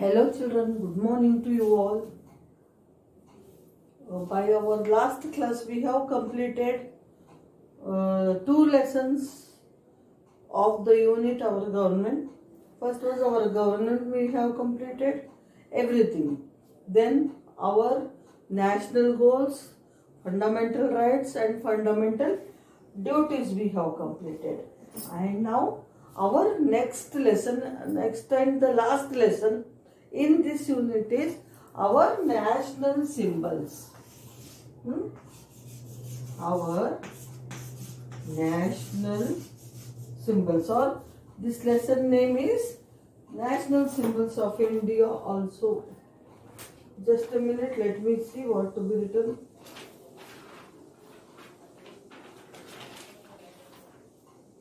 Hello children, good morning to you all. By our last class we have completed 2 lessons of the unit our government. First was our government, we have completed everything. Then our national goals, fundamental rights and fundamental duties we have completed. And now our next lesson, next and the last lesson in this unit is our national symbols. Our national symbols, or this lesson name is National Symbols of India also. Just a minute, let me see what to be written.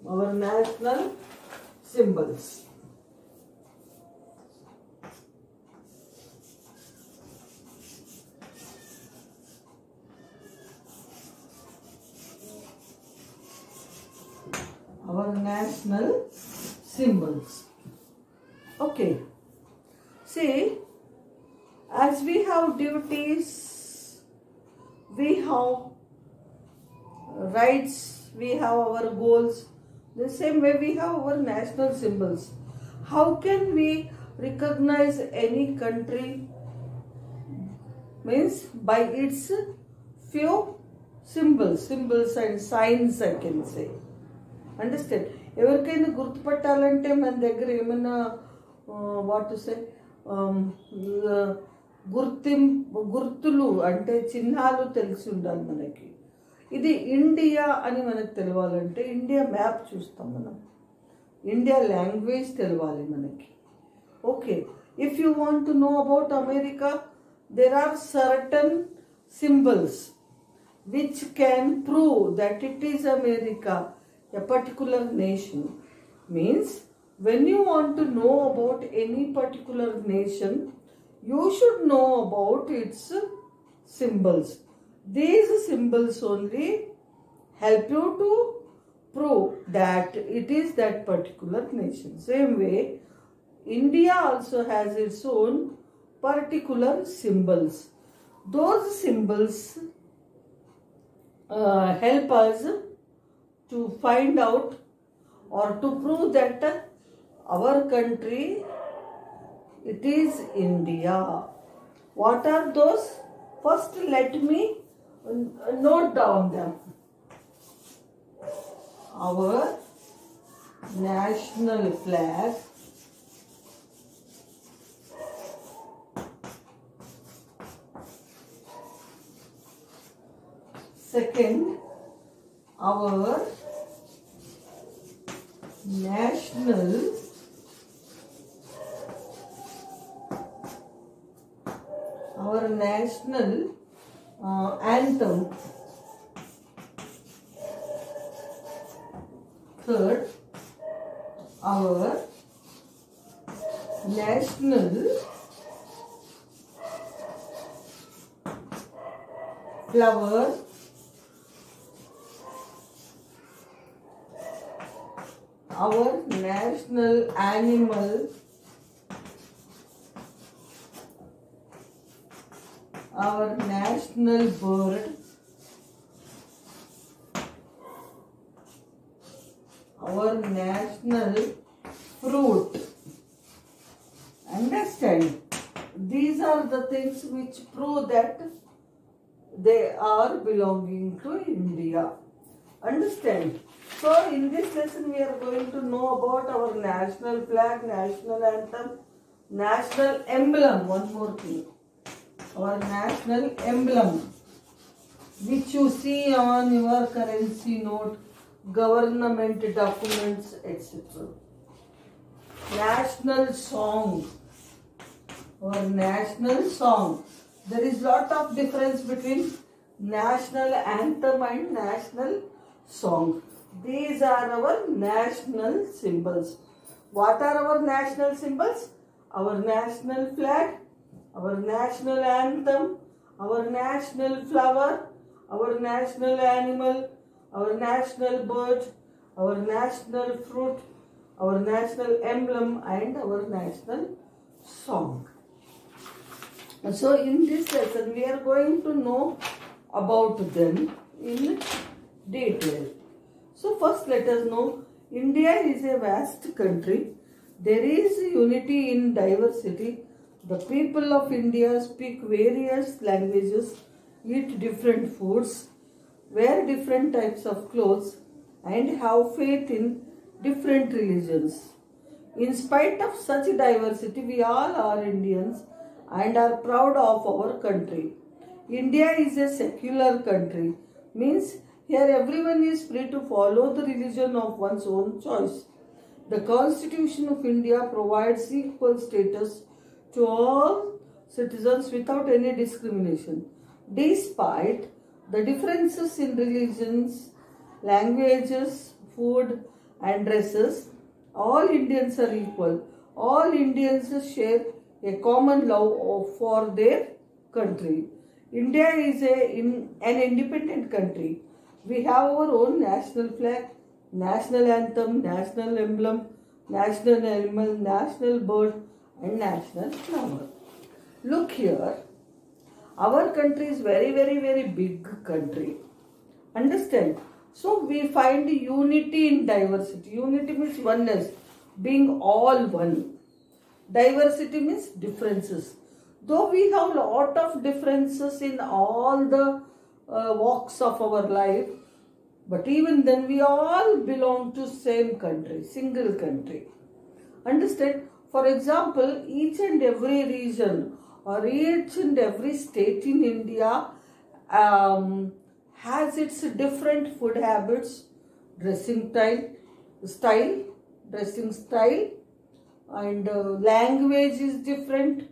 Our national symbols. Our national symbols. Okay. See, as we have duties, we have rights, we have our goals. The same way we have our national symbols. How can we recognize any country? Means by its few symbols and signs, I can say. Understand? ఎవరికైనా గుర్తుపట్టాలంటే మన దగ్గర ఏమైనా what to say గుర్తులు అంటే చిహ్నాలు తెలిసి ఉండాలి మనకి. ఇది ఇండియా అని మనకు తెలవాలంటే ఇండియా మ్యాప్ చూస్తాం మనం. ఇండియా లాంగ్వేజ్ తెలవాలి మనకి. Okay, if you want to know about America, there are certain symbols which can prove that it is America, a particular nation. Means when you want to know about any particular nation, you should know about its symbols. These symbols only help you to prove that it is that particular nation. Same way, India also has its own particular symbols. Those symbols help us to find out or to prove that our country, it is India. What are those? First let me note down them. Our national flag, second, our national anthem. Third, our national flower. Our national animal, our national bird, our national fruit. Understand? These are the things which prove that they are belonging to India. Understand? So in this lesson we are going to know about our national flag, national anthem, national emblem. One more thing. Our national emblem, which you see on your currency note, government documents, etc. National song. Our national song. There is lot of difference between national anthem and national song. These are our national symbols. What are our national symbols? Our national flag, our national anthem, our national flower, our national animal, our national bird, our national fruit, our national emblem and our national song. So in this lesson we are going to know about them in detail. So first let us know India is a vast country. There is unity in diversity. The people of India speak various languages, eat different foods, wear different types of clothes, and have faith in different religions. In spite of such diversity, we all are Indians and are proud of our country. India is a secular country, means here everyone is free to follow the religion of one's own choice. The Constitution of India provides equal status to all citizens without any discrimination. Despite the differences in religions, languages, food and dresses, all Indians are equal. All Indians share a common love for their country. India is an independent country. We have our own national flag, national anthem, national emblem, national animal, national bird and national flower. Look here, our country is very big country. Understand? So we find unity in diversity. Unity means oneness, being all one. Diversity means differences. Though we have a lot of differences in all the walks of our life, but even then we all belong to same country, single country. Understand? For example, each and every region or each and every state in India has its different food habits, dressing style, and language is different.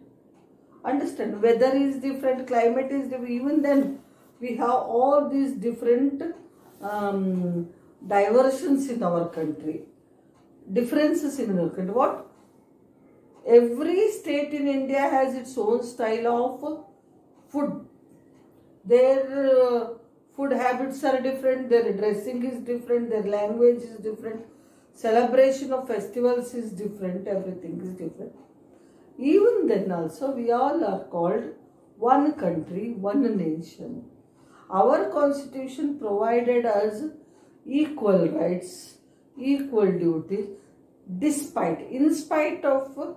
Understand? Weather is different, climate is different. Even then, we have all these different diversions in our country, differences in our country. What? Every state in India has its own style of food. Their food habits are different, their dressing is different, their language is different, celebration of festivals is different, everything is different. Even then also we all are called one country, one nation. Our constitution provided us equal rights, equal duties, in spite of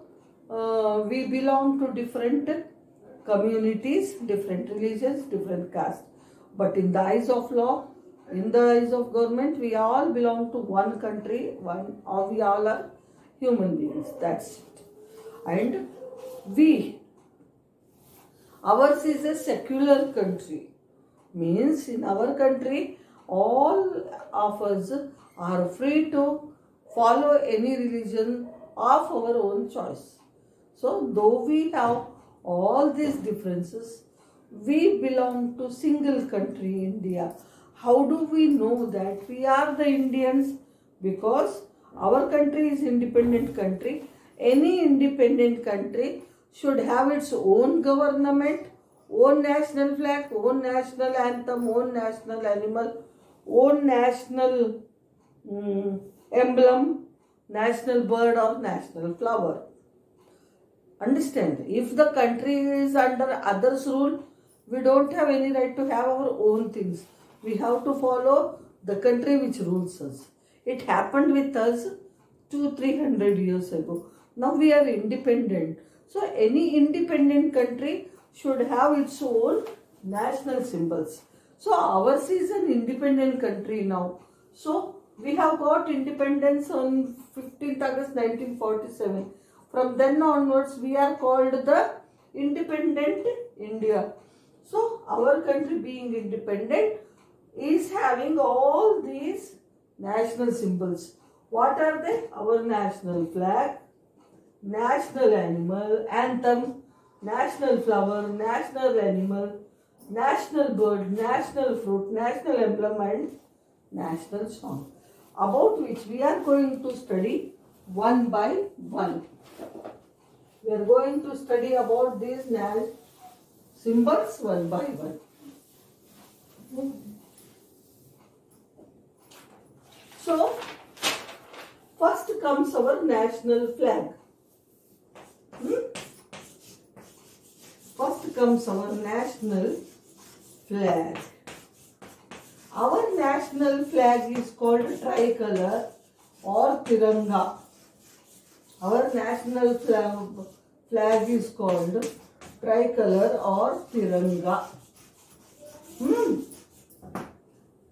we belong to different communities, different religions, different castes. But in the eyes of law, in the eyes of government, we all belong to one country, we all are human beings. That's it. And ours is a secular country. Means in our country, all of us are free to follow any religion of our own choice. So, though we have all these differences, we belong to single country, India. How do we know that we are the Indians? Because our country is independent country. Any independent country should have its own government, own national flag, own national anthem, own national animal, own national emblem, national bird or national flower. Understand? If the country is under others' rule, we don't have any right to have our own things. We have to follow the country which rules us. It happened with us 200-300 years ago. Now we are independent. So any independent country should have its own national symbols. So ours is an independent country now. So we have got independence on 15th August 1947. From then onwards, we are called the independent India. So our country being independent is having all these national symbols. What are they? Our national flag, national animal, anthem, national flower, national animal, national bird, national fruit, national emblem and national song, about which we are going to study one by one. We are going to study about these symbols one by one. So, first comes our national flag. comes our national flag. Our national flag is called tricolor or Tiranga. Our national flag is called tricolor or Tiranga.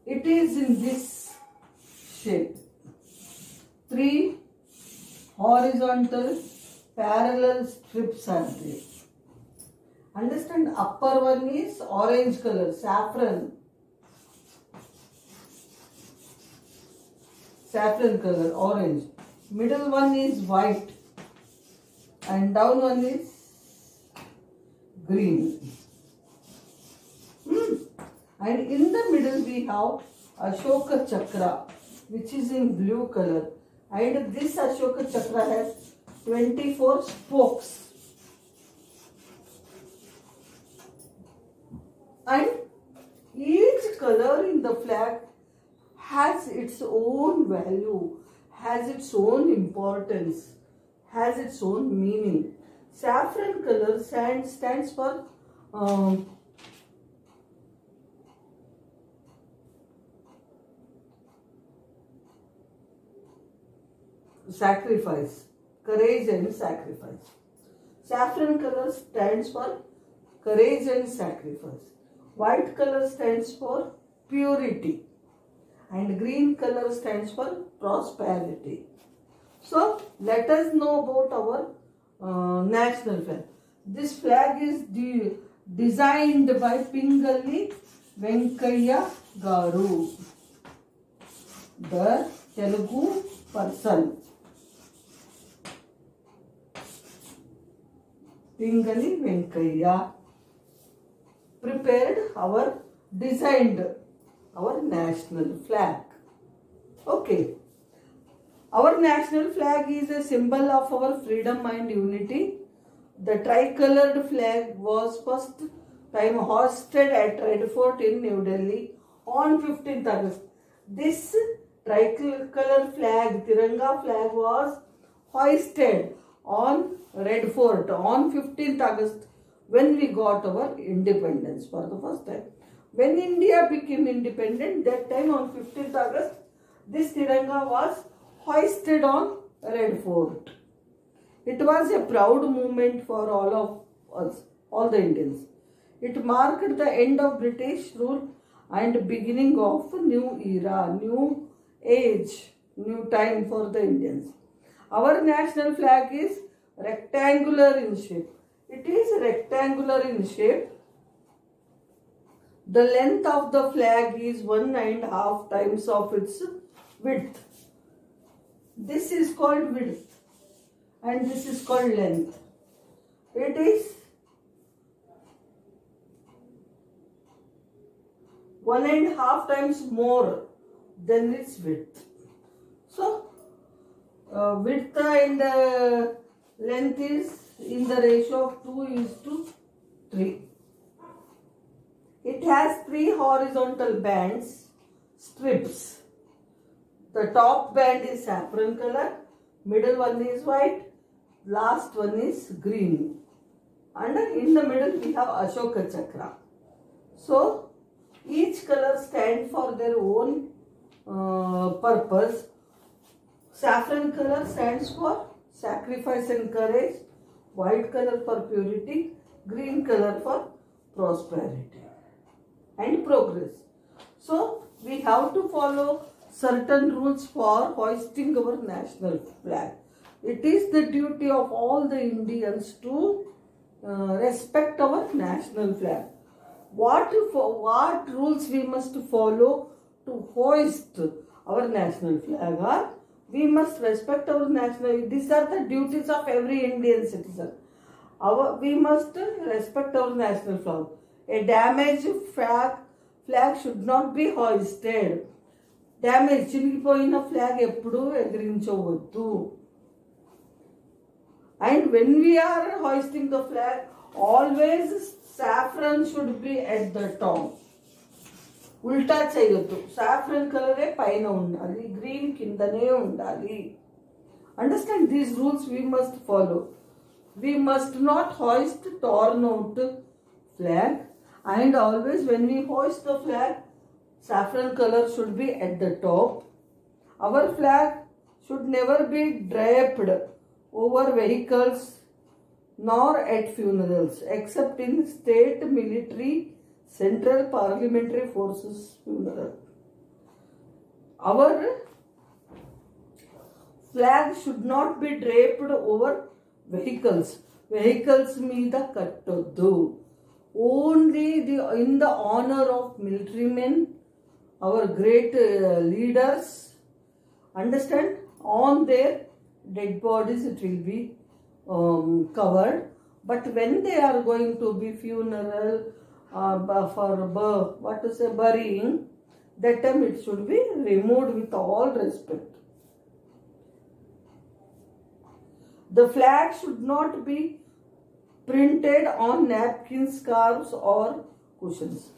It is in this shape. 3 horizontal parallel strips are there. Understand, upper one is orange color, saffron color, orange. Middle one is white and down one is green. And in the middle we have Ashoka Chakra, which is in blue color. And this Ashoka Chakra has 24 spokes. And each color in the flag has its own value, has its own importance, has its own meaning. Saffron color stands for sacrifice, courage and sacrifice. Saffron color stands for courage and sacrifice. White color stands for purity. And green color stands for prosperity. So, let us know about our national flag. This flag is designed by Pingalli Venkayya Garu, the Telugu person. Pingalli Venkayya designed our national flag. Okay. Our national flag is a symbol of our freedom and unity. The tricolored flag was first time hoisted at Red Fort in New Delhi on 15th August. This tricolor flag, Tiranga flag, was hoisted on Red Fort on 15th August when we got our independence for the first time. When India became independent, that time on 15th August, this Tiranga was hoisted on Red Fort. It was a proud moment for all of us, all the Indians. It marked the end of British rule and beginning of a new era, new age, new time for the Indians. Our national flag is rectangular in shape. It is rectangular in shape. The length of the flag is 1.5 times of its width. This is called width and this is called length. It is 1.5 times more than its width. So, width and length is in the ratio of 2:3. It has 3 horizontal bands, strips. The top band is saffron color, middle one is white, last one is green. And in the middle we have Ashoka Chakra. So, each color stands for their own purpose. Saffron color stands for sacrifice and courage, white color for purity, green color for prosperity and progress. So, we have to follow certain rules for hoisting our national flag. It is the duty of all the Indians to respect our national flag. What rules we must follow to hoist our national flag are? We must respect our national. These are the duties of every Indian citizen. We must respect our national flag. A damaged flag should not be hoisted. Damage, చినిగిపోయిన flag ఎప్పుడు ఎగిరించవద్దు. And when we are hoisting the flag, always saffron should be at the top. ఉల్టా చేయొద్దు. Saffron కలరే పైన ఉండాలి, green కిందనే ఉండాలి. Understand these rules we must follow. We must not hoist torn out flag. And always when we hoist the flag, saffron color should be at the top. Our flag should never be draped over vehicles nor at funerals, except in state, military, central parliamentary forces funeral. Our flag should not be draped over vehicles. Vehicles meeda kattoddu. Only in the honor of military men, our great leaders, understand, on their dead bodies it will be covered. But when they are going to be funeral for burying, that time it should be removed with all respect. The flag should not be printed on napkins, scarves or cushions.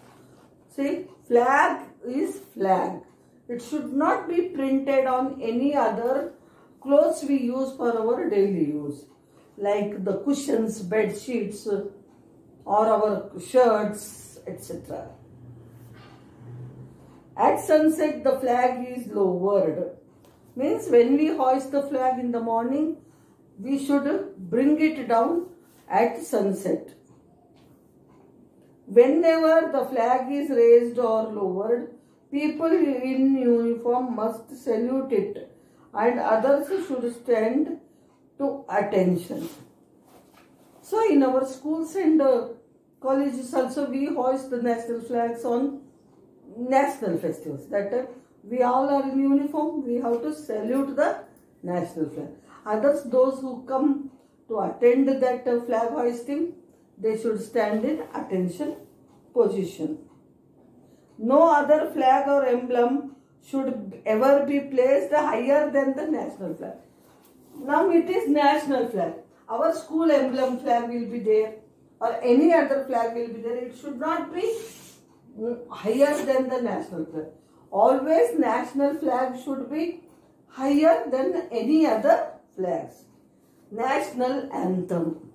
See, flag is flag. It should not be printed on any other clothes we use for our daily use, like the cushions, bed sheets, or our shirts, etc. At sunset, the flag is lowered. Means when we hoist the flag in the morning, we should bring it down at sunset. Whenever the flag is raised or lowered, people in uniform must salute it and others should stand to attention. So in our schools and colleges also we hoist the national flags on national festivals. That we all are in uniform, we have to salute the national flag. Others, those who come to attend that flag hoisting, they should stand in attention position. No other flag or emblem should ever be placed higher than the national flag. Now it is national flag. Our school emblem flag will be there or any other flag will be there. It should not be higher than the national flag. Always national flag should be higher than any other flags. National anthem.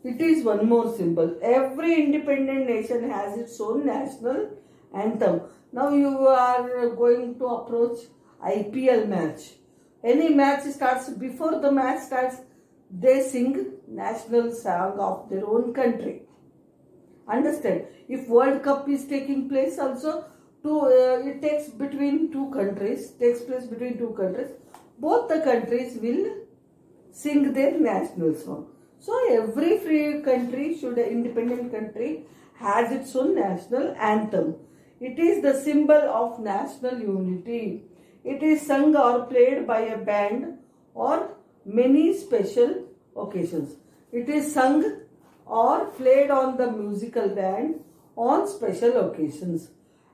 It is one more symbol. Every independent nation has its own national anthem. Now you are going to approach IPL match. Any match starts, before the match starts, they sing national song of their own country. Understand? If World Cup is taking place also, it takes between two countries, both the countries will sing their national song. So every free country, independent country, has its own national anthem. It is the symbol of national unity. It is sung or played by a band or many special occasions. It is sung or played on the musical band on special occasions.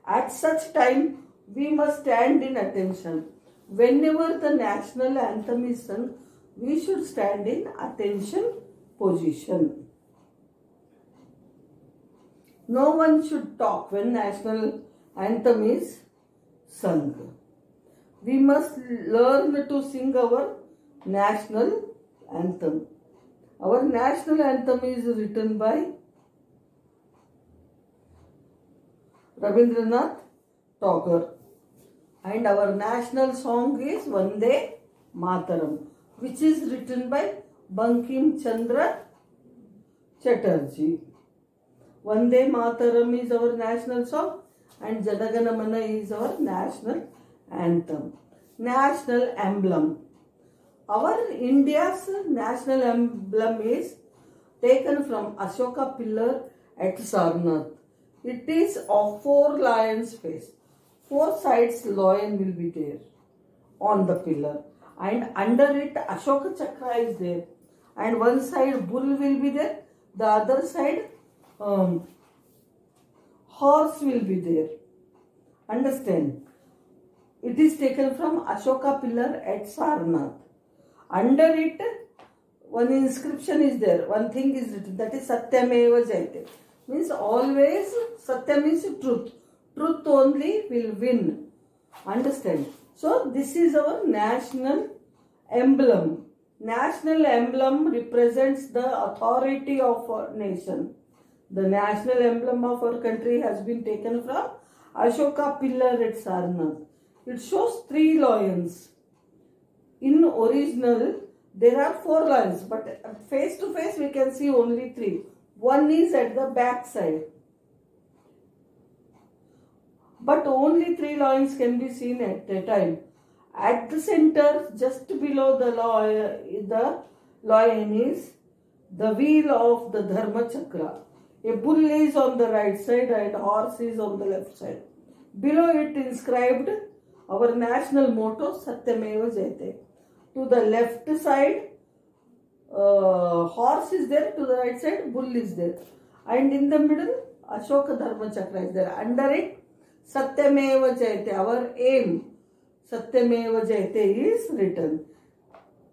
At such time, we must stand in attention. Whenever the national anthem is sung, we should stand in attention position. No one should talk when national anthem is sung. We must learn to sing our national anthem. Our national anthem is written by Rabindranath Tagore. And our national song is Vande Mataram, which is written by Bankim Chandra Chatterjee. Vande Mataram is our national song and Janagana Mana is our national anthem. National emblem. Our India's national emblem is taken from Ashoka pillar at Sarnath. It is of 4 lions' face. 4 sides lion will be there on the pillar, and under it Ashoka chakra is there, and one side bull will be there, the other side horse will be there. Understand? It is taken from Ashoka pillar at Sarnath. Under it one inscription is there, one thing is written, that is Satyameva Jayate. Means always Satya means truth. Truth only will win. Understand? So this is our national emblem. National emblem represents the authority of a nation. The national emblem of our country has been taken from Ashoka pillar at Sarnath. It shows 3 lions. In original, there are 4 lions, but face to face we can see only 3. One is at the back side. But only 3 lions can be seen at a time. At the center, just below the lion is the wheel of the Dharma Chakra. A bull is on the right side and horse is on the left side. Below it inscribed our national motto, Satyameva Jayate. To the left side, horse is there. To the right side, bull is there. And in the middle, Ashoka Dharma Chakra is there. Under it, Satyameva Jayate, our aim, Satyameva Jayate is written.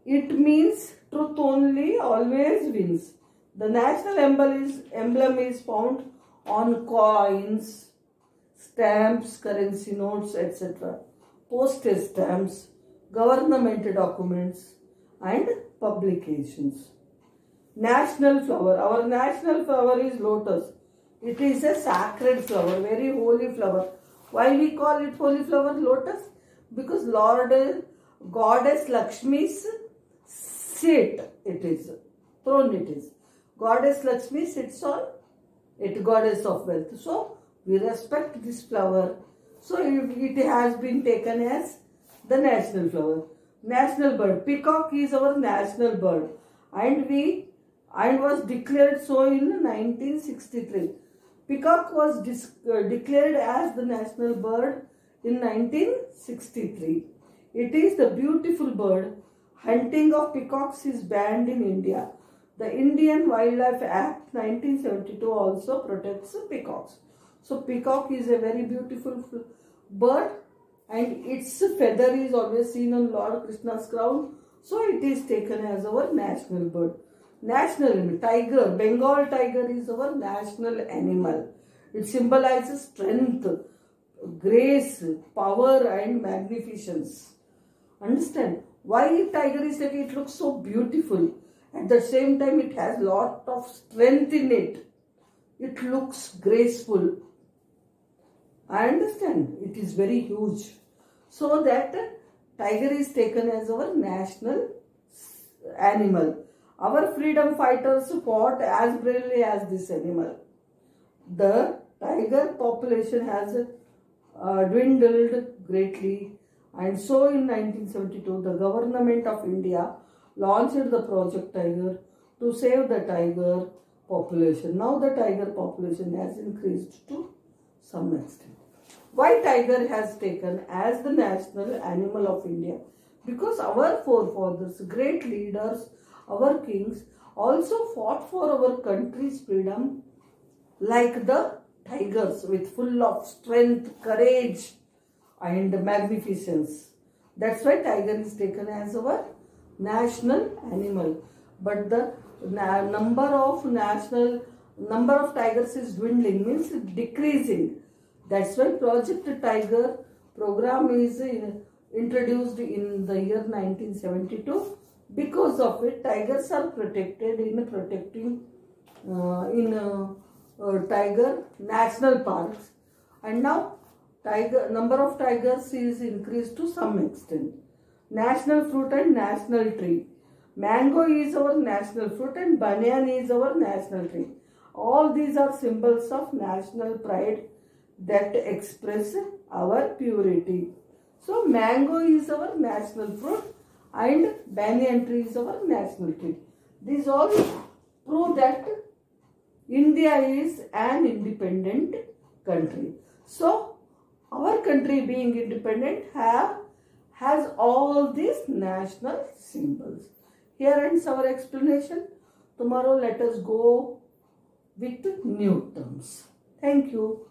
It means truth only always wins. The national emblem is found on coins, stamps, currency notes, etc., postage stamps, government documents and publications. National flower. Our national flower is lotus. It is a sacred flower, very holy flower. Why we call it holy flower lotus? Because Goddess Lakshmi's seat it is, throne it is. Goddess Lakshmi sits on it, goddess of wealth. So we respect this flower. So it has been taken as the national flower. National bird. Peacock is our national bird. And was declared so in 1963. Peacock was declared as the national bird in 1963. It is the beautiful bird. Hunting of peacocks is banned in India. The Indian Wildlife Act 1972 also protects peacocks. So peacock is a very beautiful bird and its feather is always seen on Lord Krishna's crown. So it is taken as our national bird. National animal, tiger. Bengal tiger is our national animal. It symbolizes strength, grace, power and magnificence. Understand? Why tiger is taken? It looks so beautiful. At the same time, it has lot of strength in it. It looks graceful. I understand. It is very huge. So that tiger is taken as our national animal. Our freedom fighters fought as bravely as this animal. The tiger population has dwindled greatly, and so in 1972 the government of India launched the Project Tiger to save the tiger population. Now the tiger population has increased to some extent. Why tiger has taken as the national animal of India? Because our forefathers, great leaders, our kings also fought for our country's freedom like the tigers, with full of strength, courage and magnificence. That's why tiger is taken as our national animal. But the number of tigers is dwindling, means decreasing. That's why Project Tiger program is introduced in the year 1972. Because of it, tigers are protected in tiger national parks, and now number of tigers is increased to some extent. National fruit and national tree. Mango is our national fruit and banyan is our national tree. All these are symbols of national pride that express our purity. So mango is our national fruit and banyan tree is our national tree. These all prove that India is an independent country. So our country being independent has all these national symbols. Here ends our explanation. Tomorrow let us go with new terms. Thank you.